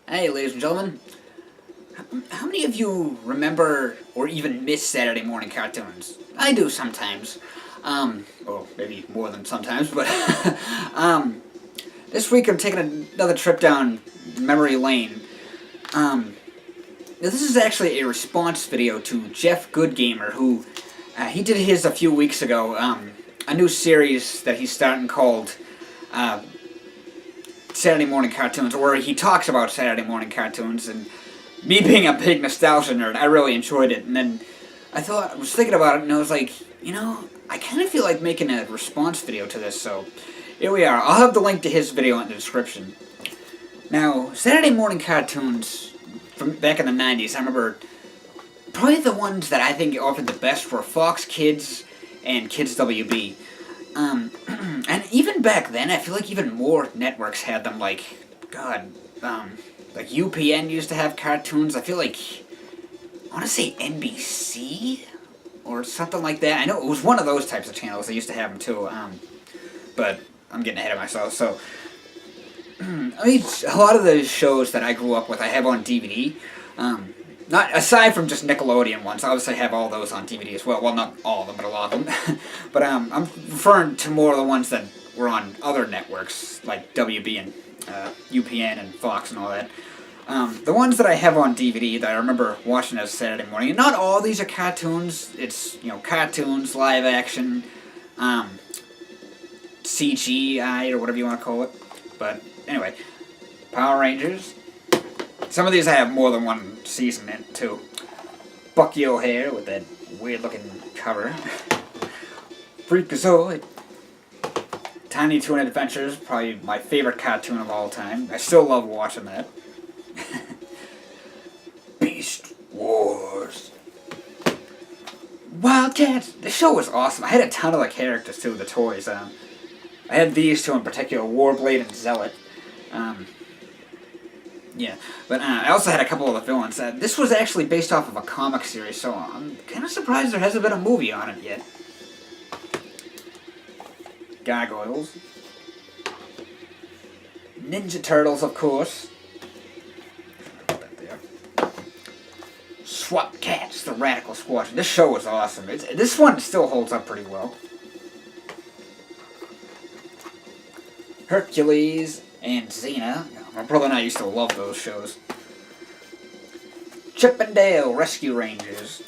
Hey, ladies and gentlemen. How many of you remember or even miss Saturday morning cartoons? I do sometimes. Well, maybe more than sometimes, but um, this week I'm taking another trip down memory lane. This is actually a response video to Geoff Good Gamer, who he did his a few weeks ago. A new series that he's starting called uh, Saturday morning cartoons, where he talks about Saturday morning cartoons. And me being a big nostalgia nerd, I really enjoyed it. And then I was thinking about it, and I was like, I kind of feel like making a response video to this. So here we are. I'll have the link to his video in the description. Now, Saturday morning cartoons from back in the 90s, I remember probably the ones that I think offered the best were Fox Kids and Kids WB. And even back then, I feel like even more networks had them, like UPN used to have cartoons. I feel like, I want to say NBC or something like that. I know it was one of those types of channels. They used to have them too, but I'm getting ahead of myself. So, I mean, a lot of the shows that I grew up with, I have on DVD. Not aside from just Nickelodeon ones, obviously I have all those on DVD as well. Well, not all of them, but a lot of them. But I'm referring to more of the ones that were on other networks like WB and UPN and Fox and all that. The ones that I have on DVD that I remember watching as Saturday morning, and not all of these are cartoons. It's cartoons, live action, CGI or whatever you want to call it. But anyway, Power Rangers. Some of these I have more than one season in, too. Bucky O'Hare with that weird-looking cover. Freakazoid. Tiny Toon Adventures, probably my favorite cartoon of all time. I still love watching that. Beast Wars. Wildcats. The show was awesome. I had a ton of the characters, too, the toys. I had these two in particular, Warblade and Zealot. Yeah, but I also had a couple of the villains. This was actually based off of a comic series, so I'm kind of surprised there hasn't been a movie on it yet. Gargoyles. Ninja Turtles, of course. Put that there. SWAT Cats, the Radical Squad. This show was awesome. This one still holds up pretty well. Hercules and Xena. My brother and I used to love those shows. Chip and Dale Rescue Rangers.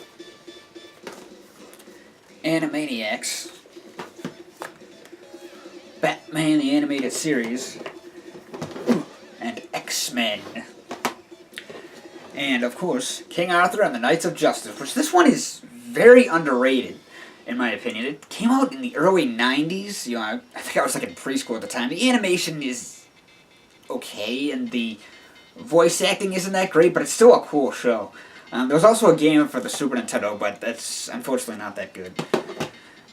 Animaniacs. Batman the Animated Series. And X-Men. And, of course, King Arthur and the Knights of Justice, which this one is very underrated, in my opinion. It came out in the early 90s. I think I was like in preschool at the time. The animation is okay, and the voice acting isn't that great, but it's still a cool show. There was also a game for the Super Nintendo, but that's unfortunately not that good.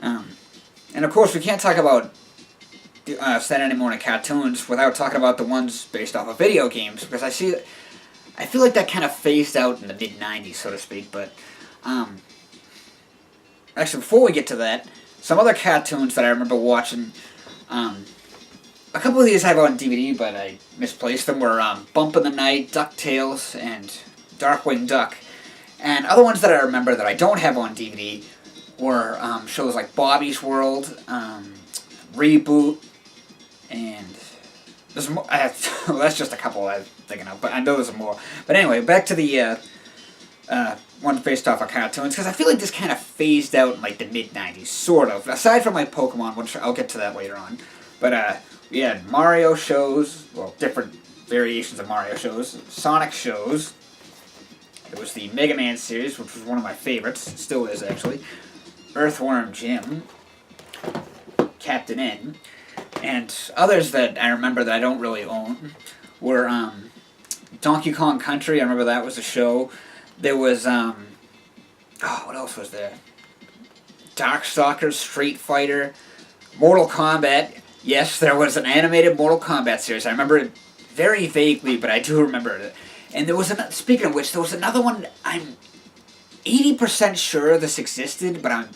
And of course, we can't talk about Saturday morning cartoons without talking about the ones based off of video games, because I feel like that kind of phased out in the mid-90s, so to speak, but actually, before we get to that, some other cartoons that I remember watching, a couple of these I have on DVD, but I misplaced them, were Bump in the Night, DuckTales, and Darkwing Duck. And other ones that I remember that I don't have on DVD were shows like Bobby's World, Reboot, and there's more. Well, that's just a couple I'm thinking of, but I know there's more. But anyway, back to the ones based off of cartoons, because I feel like this kind of phased out in like the mid-90s, sort of. Aside from like Pokemon, which I'll get to that later on. But we had Mario shows, well, different variations of Mario shows, Sonic shows. There was the Mega Man series, which was one of my favorites, it still is actually. Earthworm Jim, Captain N, and others that I remember that I don't really own were Donkey Kong Country. I remember that was a show. There was what else was there? Darkstalkers, Street Fighter, Mortal Kombat. Yes, there was an animated Mortal Kombat series. I remember it very vaguely, but I do remember it. And there was speaking of which, there was another one. I'm 80% sure this existed, but I'm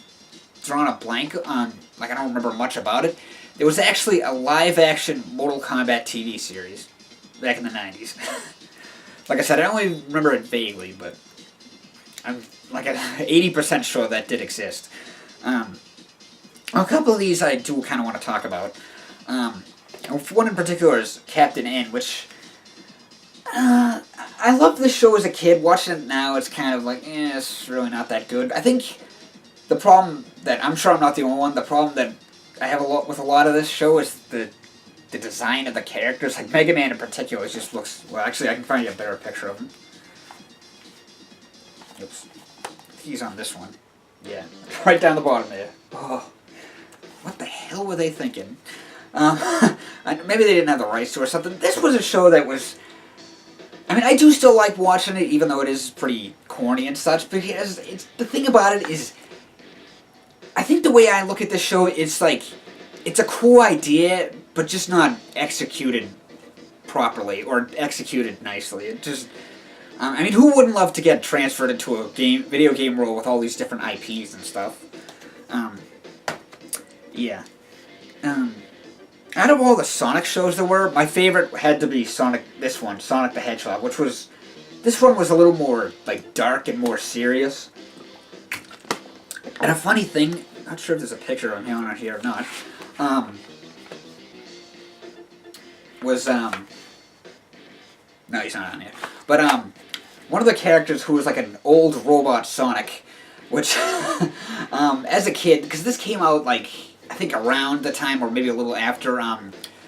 drawing a blank on. Like, I don't remember much about it. There was actually a live-action Mortal Kombat TV series back in the 90s. Like I said, I only remember it vaguely, but I'm like 80% sure that did exist. A couple of these I do kind of want to talk about. One in particular is Captain N, which I loved this show as a kid. Watching it now, it's kind of like, it's really not that good. I think the problem that, I'm sure I'm not the only one, the problem that I have with a lot of this show is the design of the characters. Like Mega Man in particular just looks, well, actually I can find you a better picture of him. Oops. He's on this one. Yeah, right down the bottom there. Oh, what the hell were they thinking? Maybe they didn't have the rights to it or something. This was a show that was, I mean, I do still like watching it, even though it is pretty corny and such, because the thing about it is, I think the way I look at this show is like, it's a cool idea, but just not executed properly, or executed nicely. It just, I mean, who wouldn't love to get transferred into a video game world with all these different IPs and stuff? Yeah. Out of all the Sonic shows there were, my favorite had to be Sonic the Hedgehog, which was, this one was a little more, like, dark and more serious. And a funny thing, not sure if there's a picture of him on here or not, no, he's not on here, but, one of the characters who was like an old robot Sonic, which, as a kid, because this came out, like, I think around the time, or maybe a little after,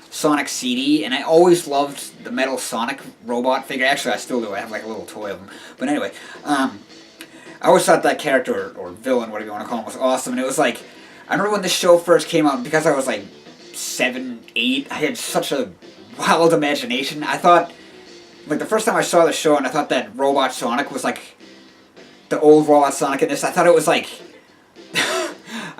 Sonic CD, and I always loved the metal Sonic robot figure. Actually, I still do. I have, like, a little toy of him. But anyway, I always thought that character, or villain, whatever you want to call him, was awesome, and it was like, I remember when this show first came out, because I was, like, 7, 8, I had such a wild imagination. I thought, like, the first time I saw the show, and I thought that Robot Sonic was, like, the old Robot Sonic in this, I thought it was, like,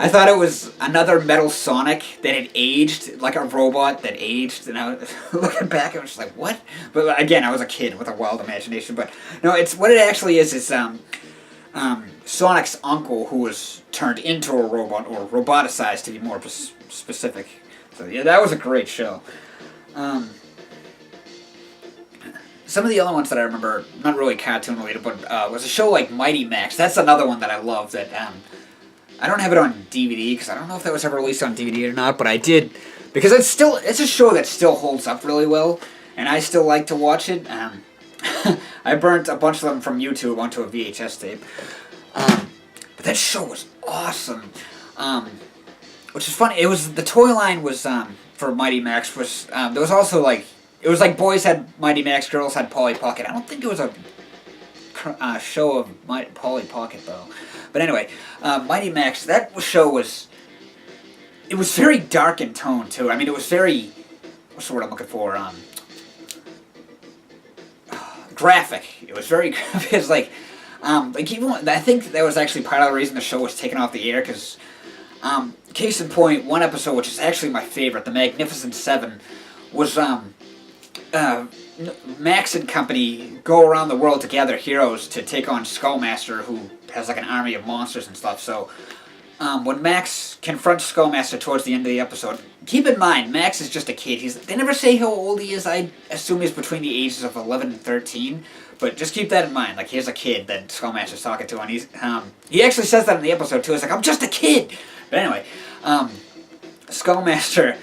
I thought it was another Metal Sonic that had aged, like a robot that aged, and I was looking back, I was just like, what? But again, I was a kid with a wild imagination, but no, it's, what it actually is Sonic's uncle who was turned into a robot, or roboticized to be more specific. So yeah, that was a great show. Some of the other ones that I remember, not really cartoon related, but was a show like Mighty Max. That's another one that I love that, I don't have it on DVD, because I don't know if that was ever released on DVD or not, but I did, because it's a show that still holds up really well, and I still like to watch it. I burnt a bunch of them from YouTube onto a VHS tape. But that show was awesome. Which is funny, the toy line was, for Mighty Max, was, there was also, like, it was like boys had Mighty Max, girls had Polly Pocket. I don't think it was a show of Polly Pocket, though. But anyway, Mighty Max, that show was, it was very dark in tone, too. I mean, it was very, what's the word I'm looking for, graphic. It was very, it was like even, I think that was actually part of the reason the show was taken off the air, because, case in point, one episode, which is actually my favorite, The Magnificent Seven, was, Max and company go around the world to gather heroes to take on Skullmaster, who has like an army of monsters and stuff. So, when Max confronts Skullmaster towards the end of the episode, keep in mind, Max is just a kid. They never say how old he is. I assume he's between the ages of 11 and 13. But just keep that in mind. Like, here's a kid that Skullmaster's talking to, and he actually says that in the episode, too. He's like, I'm just a kid! But anyway, Skullmaster,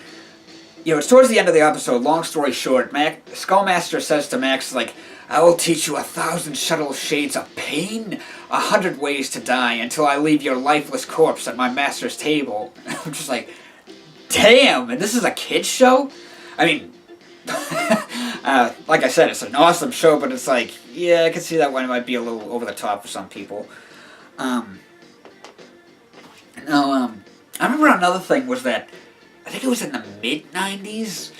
it's towards the end of the episode, long story short, Skullmaster says to Max, like, I will teach you 1,000 subtle shades of pain, 100 ways to die, until I leave your lifeless corpse at my master's table. I'm just like, damn, and this is a kid's show? I mean, like I said, it's an awesome show, but it's like, yeah, I can see that one might be a little over the top for some people. I remember another thing was that, I think it was in the mid-90s,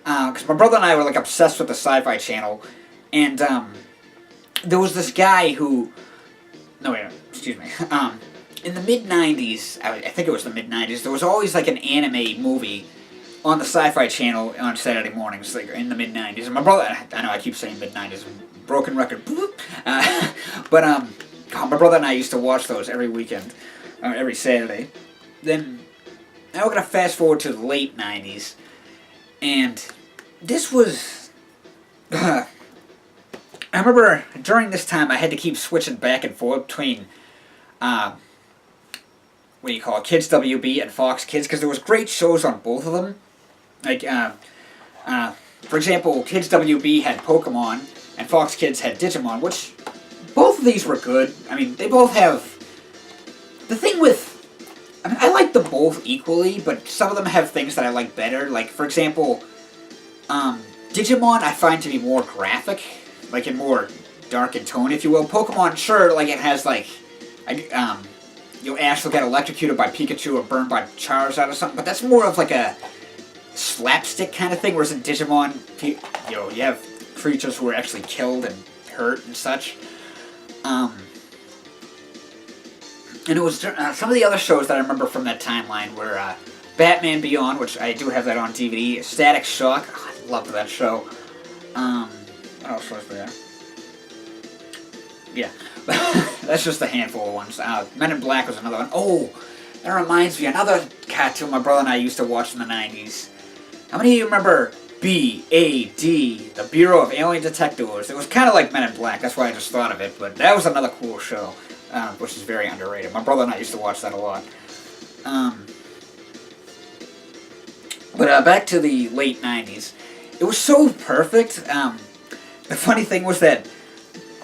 because my brother and I were, like, obsessed with the Sci-Fi Channel, and, there was this guy who, no, wait, excuse me, in the mid-90s, I think it was the mid-90s, there was always, like, an anime movie on the Sci-Fi Channel on Saturday mornings, like, in the mid-90s, and my brother, I know I keep saying mid-90s, broken record, but, my brother and I used to watch those every weekend, every Saturday. Then, now we're going to fast forward to the late 90s, and this was, I remember during this time I had to keep switching back and forth between uh, what do you call it, Kids WB and Fox Kids, because there was great shows on both of them. Like, for example, Kids WB had Pokemon, and Fox Kids had Digimon, which both of these were good. I mean, they both have... The thing with... I mean, I like them both equally, but some of them have things that I like better. Like, for example, Digimon I find to be more graphic, like, and more dark in tone, if you will. Pokemon, sure, like, it has, like... Ash will get electrocuted by Pikachu or burned by Charizard or something, but that's more of, like, a slapstick kind of thing, whereas in Digimon, you have creatures who are actually killed and hurt and such. And it was some of the other shows that I remember from that timeline were Batman Beyond, which I do have that on DVD, Static Shock, oh, I loved that show. What else was there? Yeah, that's just a handful of ones. Men in Black was another one. Oh, that reminds me, another cartoon my brother and I used to watch in the 90s. How many of you remember B.A.D., the Bureau of Alien Detectives? It was kind of like Men in Black, that's why I just thought of it, but that was another cool show, which is very underrated. My brother and I used to watch that a lot. But back to the late 90s. It was so perfect. The funny thing was that,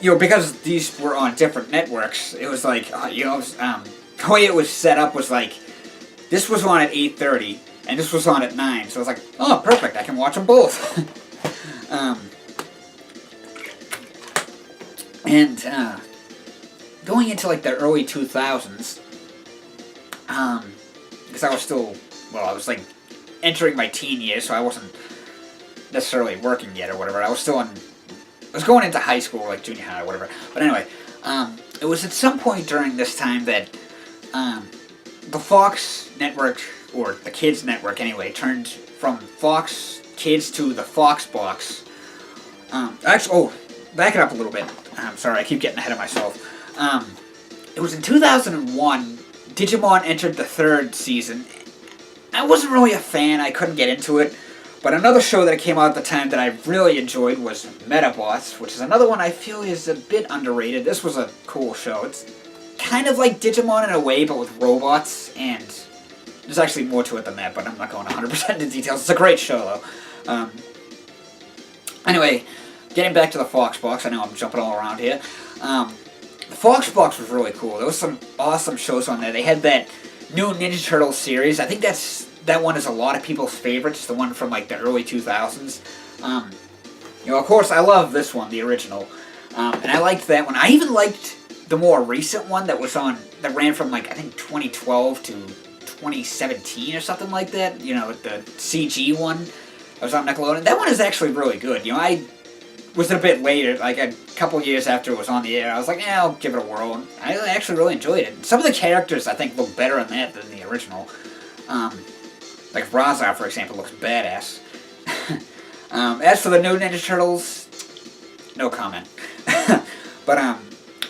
because these were on different networks, it was like, the way it was set up was like, this was on at 8:30, and this was on at 9, so I was like, oh, perfect, I can watch them both. Going into, like, the early 2000s, because I was still, I was, like, entering my teen years, so I wasn't necessarily working yet or whatever. I was going into high school, like junior high or whatever. But anyway, it was at some point during this time that the Fox network, or the Kids network anyway, turned from Fox Kids to the Fox Box. Back it up a little bit. I'm sorry, I keep getting ahead of myself. It was in 2001, Digimon entered the 3rd season. I wasn't really a fan, I couldn't get into it. But another show that came out at the time that I really enjoyed was Metabots, which is another one I feel is a bit underrated. This was a cool show. It's kind of like Digimon in a way, but with robots, and there's actually more to it than that, but I'm not going 100% into details. It's a great show, though. Anyway, getting back to the Fox Box, I know I'm jumping all around here. The Fox Box was really cool. There was some awesome shows on there. They had that new Ninja Turtles series. I think that one is a lot of people's favorites, the one from, like, the early 2000s. Of course, I love this one, the original. And I liked that one. I even liked the more recent one that ran from, like, I think 2012 to 2017 or something like that. The CG one that was on Nickelodeon. That one is actually really good. I was a bit later, like a couple years after it was on the air. I was like, I'll give it a whirl. And I actually really enjoyed it. Some of the characters, I think, look better in that than the original. Like Raza, for example, looks badass. As for the new Ninja Turtles, no comment. But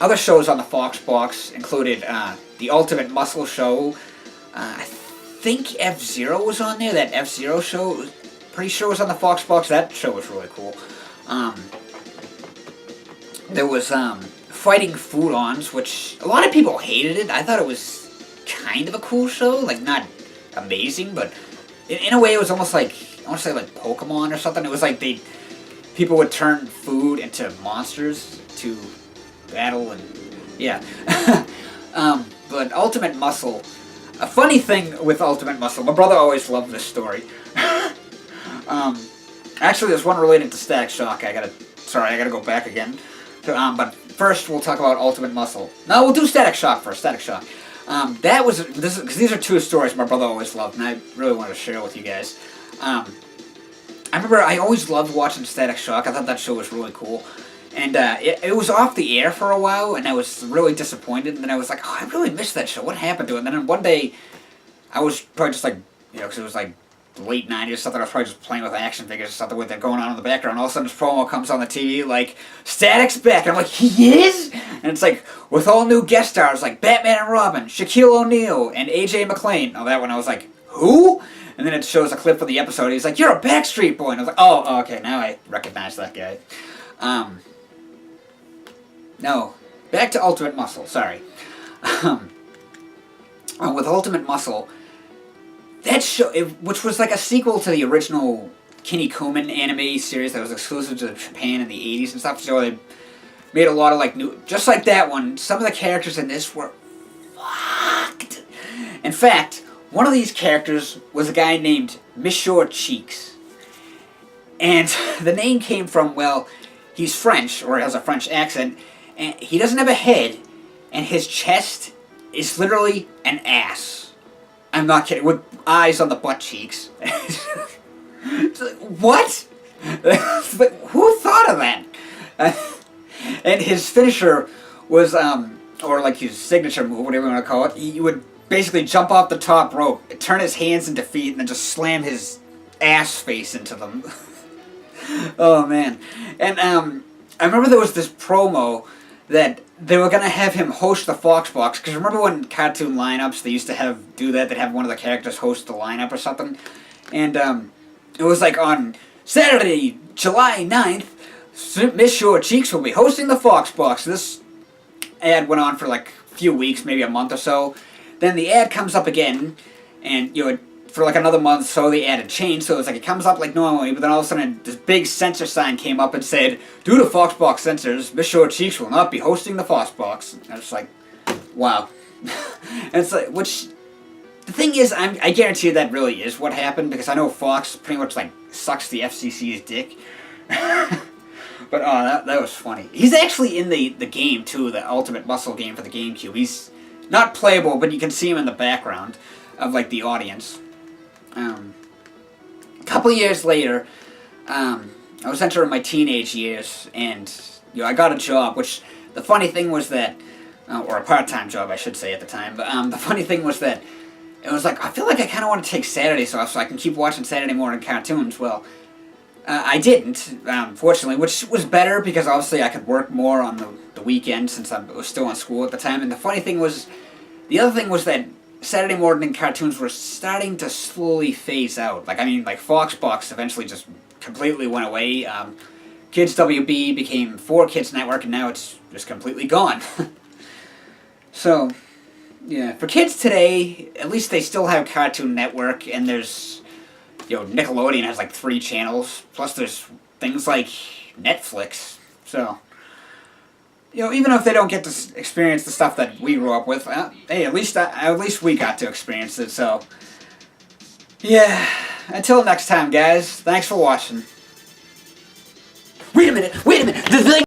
other shows on the Fox Box included the Ultimate Muscle Show. I think F-Zero was on there. That F-Zero show, pretty sure was on the Fox Box. That show was really cool. There was Fighting Foodons, which a lot of people hated it. I thought it was kind of a cool show, like not amazing, but in a way it was almost like, I want to say like Pokemon or something. It was like people would turn food into monsters to battle, and yeah. But Ultimate Muscle, a funny thing with Ultimate Muscle, my brother always loved this story. Actually, there's one related to Static Shock. I gotta go back again. But first, we'll talk about Ultimate Muscle. No, we'll do Static Shock first. Static Shock. Because these are two stories my brother always loved, and I really wanted to share with you guys. I remember I always loved watching Static Shock. I thought that show was really cool. And it was off the air for a while, and I was really disappointed. And then I was like, oh, I really missed that show. What happened to it? And then one day, I was probably just like, because it was like late 90s or something, I was probably just playing with action figures or something with it going on in the background. All of a sudden, this promo comes on the TV, like, Static's back. And I'm like, he is? And it's like, with all new guest stars, like Batman and Robin, Shaquille O'Neal, and AJ McClain. Oh, that one, I was like, who? And then it shows a clip from the episode. He's like, you're a Backstreet Boy. And I was like, oh, okay, now I recognize that guy. No, back to Ultimate Muscle, sorry. With Ultimate Muscle, that show, which was like a sequel to the original Kinnikuman anime series that was exclusive to Japan in the 80s and stuff, so they made a lot of like new, just like that one, some of the characters in this were fucked. In fact, one of these characters was a guy named Monsieur Cheeks. And the name came from, well, he's French, or has a French accent, and he doesn't have a head, and his chest is literally an ass. I'm not kidding, with eyes on the butt cheeks. It's like, what? Who thought of that? And his finisher was, or like his signature move, whatever you want to call it, he would basically jump off the top rope, turn his hands into feet, and then just slam his ass face into them. Oh, man. And I remember there was this promo that they were going to have him host the Fox Box, because remember when cartoon lineups, they used to do that, they'd have one of the characters host the lineup or something? And it was like on Saturday, July 9th, Monsieur Cheeks will be hosting the Fox Box. This ad went on for like a few weeks, maybe a month or so. Then the ad comes up again, and for like another month, so the ad had changed, so it's like it comes up like normally, but then all of a sudden this big censor sign came up and said, due to Foxbox censors, Monsieur Cheeks will not be hosting the Foxbox. And I was like, wow. And it's like, which, the thing is, I guarantee you that really is what happened, because I know Fox pretty much like sucks the FCC's dick. But oh, that was funny. He's actually in the game too, the Ultimate Muscle game for the GameCube. He's not playable, but you can see him in the background of like the audience. A couple years later, I was entering my teenage years, and I got a job. Which the funny thing was that, or a part-time job, I should say at the time. But the funny thing was that it was like I feel like I kind of want to take Saturdays off so I can keep watching Saturday morning cartoons. Well, I didn't, fortunately, which was better because obviously I could work more on the weekend since I was still in school at the time. And the funny thing was, the other thing was that Saturday morning cartoons were starting to slowly phase out. Like, I mean, like Foxbox eventually just completely went away. Kids WB became 4Kids Network, and now it's just completely gone. So, yeah, for kids today, at least they still have Cartoon Network, and there's, Nickelodeon has like 3 channels, plus there's things like Netflix. So, even if they don't get to experience the stuff that we grew up with, hey, at least we got to experience it, so. Yeah, until next time, guys, thanks for watching. Wait a minute, the thing